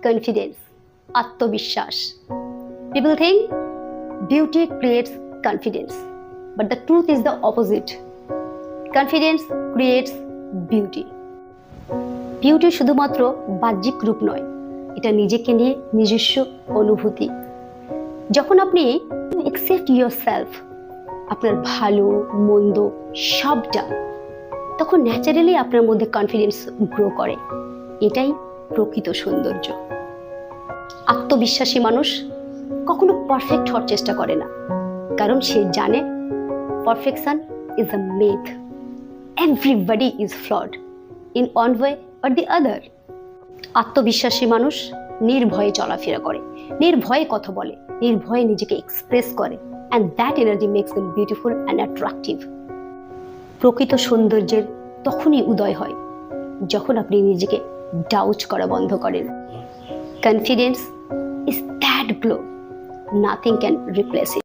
confidence, আত্মবিশ্বাস. People think beauty creates confidence, but the truth is the opposite. Confidence creates beauty. Beauty শুধুমাত্র বাহ্যিক রূপ নয়, এটা নিজেকে নিয়ে নিজস্ব অনুভূতি। যখন আপনি অ্যাকসেপ্ট ইয়োরসেলফ, আপনার ভালো মন্দ সবটা, তখন ন্যাচারালি আপনার মধ্যে কনফিডেন্স গ্রো করে। এটাই প্রকৃত সৌন্দর্য। আত্মবিশ্বাসী মানুষ কখনো পারফেক্ট হওয়ার চেষ্টা করে না, কারণ সে জানে perfection is a myth. Everybody is flawed in one way or the other. আত্মবিশ্বাসী মানুষ নির্ভয়ে চলাফেরা করে, নির্ভয়ে কথা বলে, নির্ভয়ে নিজেকে এক্সপ্রেস করে, and that energy makes them beautiful and attractive. প্রকৃত সৌন্দর্যের তখনই উদয় হয় যখন আপনি নিজেকে ডাউট করা বন্ধ করেন। Confidence is that glow, nothing can replace it.